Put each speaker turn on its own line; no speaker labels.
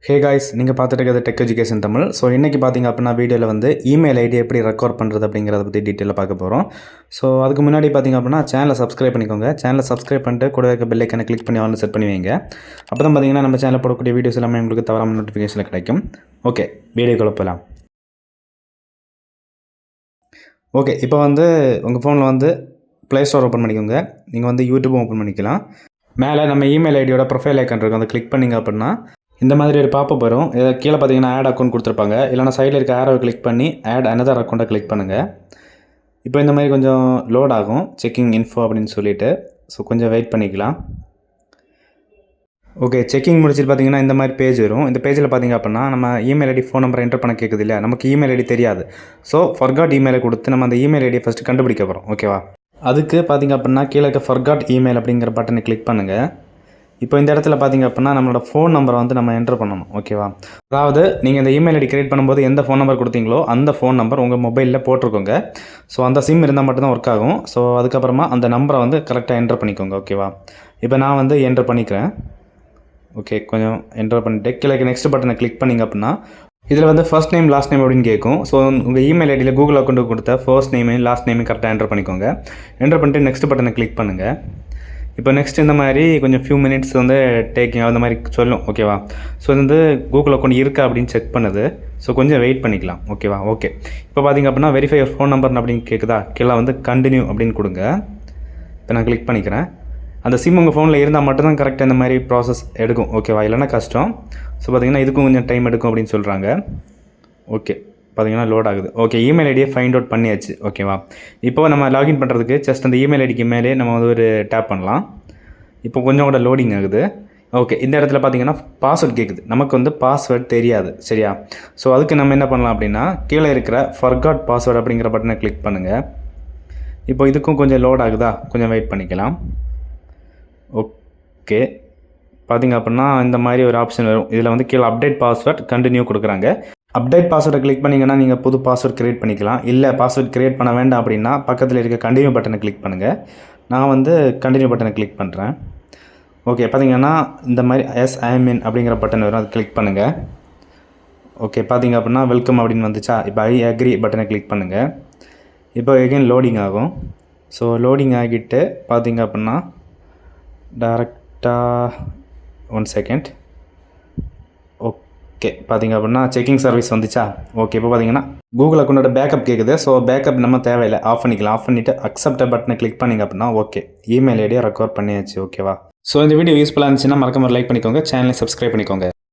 Hey guys, நீங்கள் பார்த்துட்டு இருக்கிறது டெக் எஜுகேஷன் தமிழ். ஸோ இன்றைக்கி பார்த்தீங்க அப்படின்னா வீடியோவில் வந்து இமெயில் ஐடி எப்படி ரெக்கார்ட் பண்ணுறது அப்படிங்கிறத பற்றி டீட்டெயிலாக பார்க்க போகிறோம். ஸோ அதுக்கு முன்னாடி பார்த்தீங்க அப்படின்னா சேனலை சப்ஸ்கிரைப் பண்ணிக்கோங்க. சேனலை சப்ஸ்கிரைப் பண்ணிட்டு கூட இருக்க பெல் ஐக்கனை கிளிக் பண்ணி ஆன் செட் பண்ணி வைங்க. அப்போ தான் பார்த்தீங்கன்னா நம்ம சேனலில் போடக்கூடிய வீடியோஸ் எல்லாமே உங்களுக்கு தவறாமல் நோட்டிஃபிகேஷன் கிடைக்கும். ஓகே, வீடியோக்குள்ள போகலாம். ஓகே, இப்போ வந்து உங்கள் ஃபோனில் வந்து ப்ளே ஸ்டோர் ஓப்பன் பண்ணிக்கோங்க. நீங்கள் வந்து யூடியூப்பும் ஓப்பன் பண்ணிக்கலாம். மேலே நம்ம இமெயில் ஐடியோட ப்ரொஃபைல் ஐக்கன் இருக்கும், அதை கிளிக் பண்ணிங்க அப்படின்னா இந்த மாதிரி ஒரு பாப்பப் வரும். இதை கீழே பார்த்தீங்கன்னா ஆட் அக்கௌண்ட் கொடுத்துருப்பாங்க. இல்லைனா சைடில் இருக்க ஆரோவை கிளிக் பண்ணி ஆட் அனதர் அக்கௌண்ட்டை கிளிக் பண்ணுங்கள். இப்போ இந்த மாதிரி கொஞ்சம் லோட் ஆகும், செக்கிங் இன்ஃபோ அப்படின்னு சொல்லிட்டு. ஸோ கொஞ்சம் வெயிட் பண்ணிக்கலாம். ஓகே, செக்கிங் முடிச்சுட்டு பார்த்தீங்கன்னா இந்த மாதிரி பேஜ் வரும். இந்த பேஜில் பார்த்தீங்க அப்படின்னா நம்ம email ID phone number enter பண்ண கேட்குது இல்லையா, நமக்கு இமெயில் ஐடி தெரியாது. ஸோ ஃபர்காட் இமெயிலை கொடுத்து நம்ம அந்த இமெயில் ஐடியை ஃபஸ்ட்டு கண்டுபிடிக்க போகிறோம். ஓகேவா, அதுக்கு பார்த்தீங்க அப்படின்னா கீழே இருக்க ஃபர்காட் இமெயில் அப்படிங்கிற பட்டனை கிளிக் பண்ணுங்கள். இப்போ இந்த இடத்துல பார்த்தீங்க அப்படின்னா நம்மளோட ஃபோன் நம்பரை வந்து நம்ம என்டர் பண்ணணும். ஓகேவா, அதாவது நீங்கள் இந்த இமெயில் ஐடி கிரியேட் பண்ணும்போது எந்த ஃபோன் நம்பர் கொடுத்தீங்களோ அந்த ஃபோன் நம்பர் உங்கள் மொபைலில் போட்டிருக்கோங்க. ஸோ அந்த சிம் இருந்தால் மட்டும்தான் ஒர்க் ஆகும். ஸோ அதுக்கப்புறமா அந்த நம்பரை வந்து கரெக்டாக என்டர் பண்ணிக்கோங்க. ஓகேவா, இப்போ நான் வந்து என்டர் பண்ணிக்கிறேன். ஓகே, கொஞ்சம் என்டர் பண்ணிவிட்டு கீழே நெக்ஸ்ட் பட்டனை கிளிக் பண்ணிங்க அப்படின்னா இதில் வந்து ஃபர்ஸ்ட் நேம் லாஸ்ட் நேம் அப்படின்னு கேட்கும். ஸோ உங்கள் இமெயில் ஐடியில் கூகுள் அக்கௌண்ட்டு கொடுத்த ஃபர்ஸ்ட் நேமு லாஸ்ட் நேமு கரெக்டாக என்டர் பண்ணிக்கோங்க. என்டர் பண்ணிட்டு நெக்ஸ்ட் பட்டனை கிளிக் பண்ணுங்கள். இப்போ நெக்ஸ்ட் இந்த மாதிரி கொஞ்சம் ஃபியூ மினிட்ஸ் வந்து டேக்கிங் அந்த மாதிரி சொல்லும். ஓகேவா, ஸோ இது வந்து கூகுள் அக்கௌண்ட் இருக்கா அப்படின்னு செக் பண்ணுது. ஸோ கொஞ்சம் வெயிட் பண்ணிக்கலாம். ஓகேவா, ஓகே. இப்போ பார்த்திங்க அப்படின்னா வெரிஃபை யுவர் ஃபோன் நம்பர் அப்படின்னு கேட்குதா, கீழே வந்து கண்டினியூ அப்படின்னு கொடுங்க. இப்போ நான் கிளிக் பண்ணிக்கிறேன். அந்த சிம் உங்கள் ஃபோனில் இருந்தால் மட்டும்தான் கரெக்டாக இந்த மாதிரி ப்ராசஸ் எடுக்கும். ஓகேவா, இல்லைனா கஷ்டம். ஸோ பார்த்திங்கன்னா இதுக்கும் கொஞ்சம் டைம் எடுக்கும் அப்படின்னு சொல்கிறாங்க. ஓகே, பார்த்தீங்கன்னா லோட் ஆகுது. ஓகே, இமெயில் ஐடியை ஃபைண்ட் அவுட் பண்ணியாச்சு. ஓகேவா, இப்போ நம்ம லாகின் பண்ணுறதுக்கு ஜஸ்ட் அந்த இமெயில் ஐடிக்கு மேலே நம்ம வந்து ஒரு டேப் பண்ணலாம். இப்போ கொஞ்சம் கூட லோடிங் ஆகுது. ஓகே, இந்த இடத்துல பார்த்தீங்கன்னா பாஸ்வேர்ட் கேட்குது. நமக்கு வந்து பாஸ்வேர்ட் தெரியாது, சரியா? ஸோ அதுக்கு நம்ம என்ன பண்ணலாம் அப்படின்னா கீழே இருக்கிற ஃபர்காட் பாஸ்வேர்டு அப்படிங்கிற பட்டனை கிளிக் பண்ணுங்கள். இப்போ இதுக்கும் கொஞ்சம் லோட் ஆகுதா, கொஞ்சம் வெயிட் பண்ணிக்கலாம். ஓகே, பார்த்திங்க அப்படின்னா இந்த மாதிரி ஒரு ஆப்ஷன் வரும். இதில் வந்து கீழே அப்டேட் பாஸ்வேர்ட் கண்டினியூ கொடுக்குறாங்க. அப்டேட் பாஸ்வேர்டை கிளிக் பண்ணிங்கன்னா நீங்கள் புது பாஸ்வேர்ட் க்ரியேட் பண்ணிக்கலாம். இல்லை பாஸ்வேர்ட் க்ரியேட் பண்ண வேண்டாம் அப்படின்னா பக்கத்தில் இருக்க கண்டினியூ பட்டனை கிளிக் பண்ணுங்கள். நான் வந்து கண்டினியூ பட்டனை கிளிக் பண்ணுறேன். ஓகே, பார்த்தீங்கன்னா இந்த மாதிரி ஐஎம்இன் அப்படிங்கிற பட்டன் வரும், அது கிளிக் பண்ணுங்கள். ஓகே, பார்த்தீங்க அப்படின்னா வெல்கம் அப்படின்னு வந்துச்சா. இப்போ ஐ அக்ரி பட்டனை கிளிக் பண்ணுங்கள். இப்போ எகைன் லோடிங் ஆகும். ஸோ லோடிங் ஆகிட்டு பார்த்தீங்க அப்படின்னா டேரெக்டாக 1 செகண்ட். ஓகே, பார்த்தீங்க அப்படின்னா செக்கிங் சர்வீஸ் வந்துச்சா. ஓகே, இப்போ பார்த்தீங்கன்னா கூகுள் அக்கௌண்ட்டோட பேக்கப் கேட்குது. ஸோ பேக்கப் நம்ம தேவையில்லை, ஆஃப் பண்ணிக்கலாம். ஆஃப் பண்ணிவிட்டு அக்செப்ட் பட்டனை கிளிக் பண்ணிங்க அப்படின்னா ஓகே, இமெயில் ஐடியை ரெக்கார்ட் பண்ணியாச்சு. ஓகேவா, ஸோ இந்த வீடியோ யூஸ்ஃபுல்லாக இருந்துச்சுன்னா மறக்காம லைக் பண்ணிக்கோங்க, சேனலை சப்ஸ்கிரைப் பண்ணிக்கோங்க.